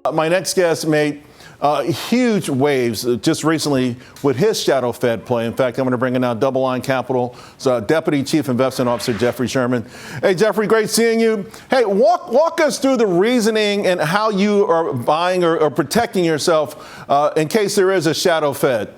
My next guest made huge waves just recently with his shadow Fed play. In fact, I'm going to bring in now DoubleLine Capital's Deputy Chief Investment Officer, Jeffrey Sherman. Hey, Jeffrey, great seeing you. Hey, walk us through the reasoning and how you are buying or protecting yourself in case there is a shadow Fed.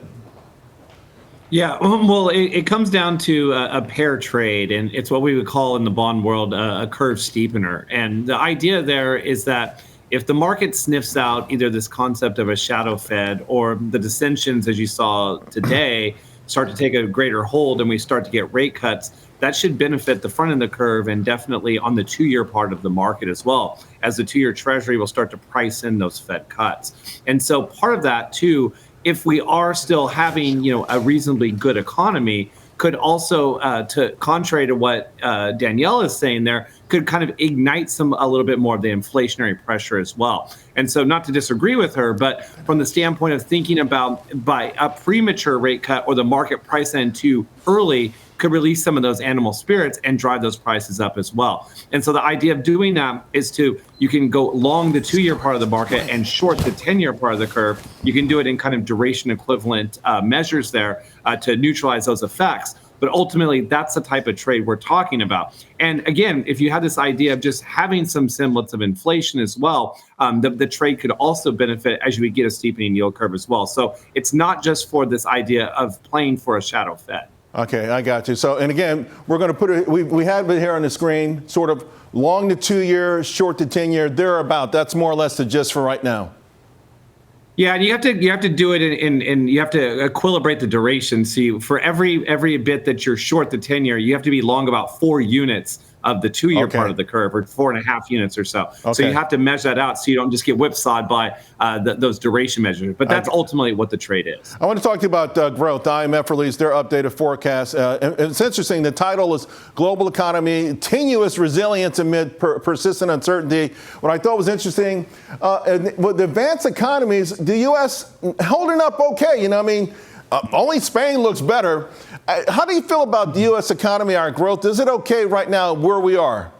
Yeah, well, it comes down to a pair trade, and it's what we would call in the bond world a curve steepener. And the idea there is that if the market sniffs out either this concept of a shadow Fed or the dissensions, as you saw today, start to take a greater hold and we start to get rate cuts, that should benefit the front end of the curve and definitely on the two-year part of the market as well, as the two-year Treasury will start to price in those Fed cuts. And so part of that, too, if we are still having, a reasonably good economy, could also, contrary to what Danielle is saying there, could kind of ignite a little bit more of the inflationary pressure as well. And so not to disagree with her, but from the standpoint of thinking about by a premature rate cut or the market price in too early could release some of those animal spirits and drive those prices up as well. And so the idea of doing that is you can go long the two-year part of the market and short the 10-year part of the curve. You can do it in kind of duration equivalent measures there to neutralize those effects. But ultimately, that's the type of trade we're talking about. And again, if you have this idea of just having some semblance of inflation as well, the trade could also benefit as you would get a steepening yield curve as well. So it's not just for this idea of playing for a shadow Fed. Okay, I got you. So, and again, we're going to put it, we have it here on the screen, sort of long to 2 year, short to 10-year, thereabout. That's more or less the gist for right now. Yeah, and you have to do it in you have to equilibrate the duration. See, for every bit that you're short the 10-year, you have to be long about 4 units of the two-year part of the curve, or 4.5 units or so. Okay. So you have to measure that out so you don't just get whipsawed by those duration measures. But that's ultimately what the trade is. I want to talk to you about growth. The IMF released their updated forecast. And it's interesting. The title is Global Economy, Tenuous Resilience Amid Persistent Uncertainty. What I thought was interesting, with the advanced economies, the U.S. holding up okay. Only Spain looks better. How do you feel about the U.S. economy, our growth? Is it okay right now where we are?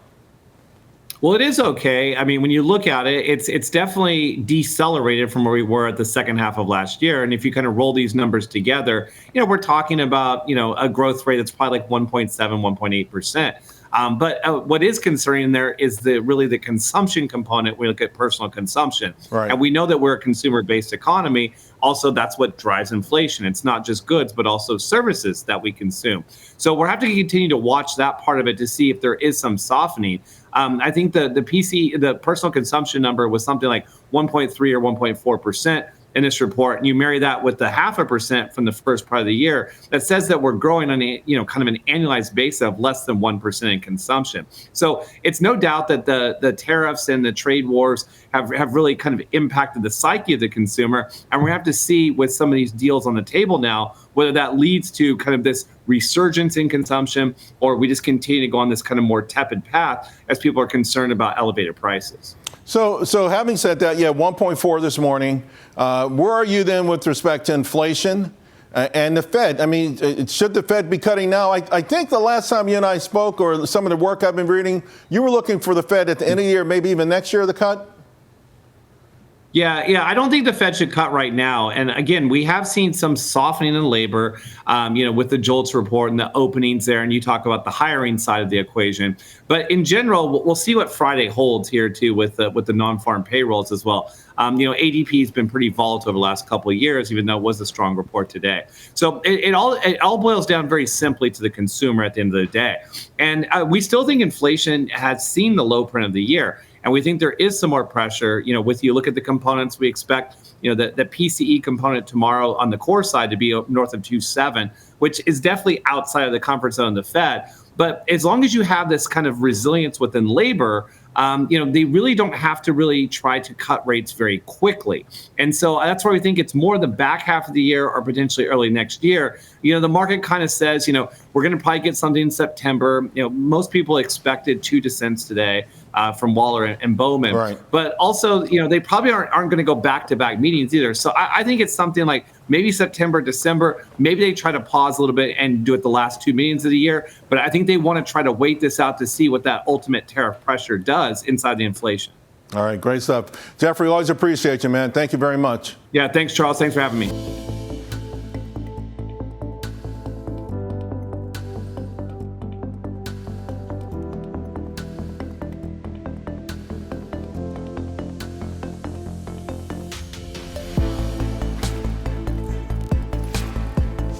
Well, it is okay. I mean, when you look at it, it's definitely decelerated from where we were at the second half of last year. And if you kind of roll these numbers together, we're talking about, a growth rate that's probably like 1.7, 1.8%. But what is concerning there is really the consumption component. We look at personal consumption. Right. And we know that we're a consumer-based economy. Also, that's what drives inflation. It's not just goods, but also services that we consume. So we'll have to continue to watch that part of it to see if there is some softening. I think the personal consumption number was something like 1.3 or 1.4% in this report, and you marry that with the 0.5% from the first part of the year, that says that we're growing on a kind of an annualized base of less than 1% in consumption. So it's no doubt that the tariffs and the trade wars have really kind of impacted the psyche of the consumer, and we have to see with some of these deals on the table now whether that leads to kind of this resurgence in consumption, or we just continue to go on this kind of more tepid path as people are concerned about elevated prices. So having said that, 1.4 this morning. Where are you then with respect to inflation and the Fed? I mean, should the Fed be cutting now? I think the last time you and I spoke, or some of the work I've been reading, you were looking for the Fed at the end of the year, maybe even next year, the cut? Yeah, I don't think the Fed should cut right now. And again, we have seen some softening in labor, with the JOLTS report and the openings there. And you talk about the hiring side of the equation. But in general, we'll see what Friday holds here, too, with the non-farm payrolls as well. ADP has been pretty volatile over the last couple of years, even though it was a strong report today. So it all boils down very simply to the consumer at the end of the day. And we still think inflation has seen the low print of the year. And we think there is some more pressure, with you look at the components, we expect, the PCE component tomorrow on the core side to be north of 2.7, which is definitely outside of the comfort zone of the Fed. But as long as you have this kind of resilience within labor, they really don't have to really try to cut rates very quickly. And so that's why we think it's more the back half of the year or potentially early next year. The market kind of says, we're going to probably get something in September. Most people expected 2 dissents today from Waller and Bowman. Right. But also, they probably aren't going to go back-to-back meetings either. So I think it's something like maybe September, December. Maybe they try to pause a little bit and do it the last 2 meetings of the year. But I think they want to try to wait this out to see what that ultimate tariff pressure does inside the inflation. All right, great stuff. Jeffrey, always appreciate you, man. Thank you very much. Yeah, thanks, Charles. Thanks for having me.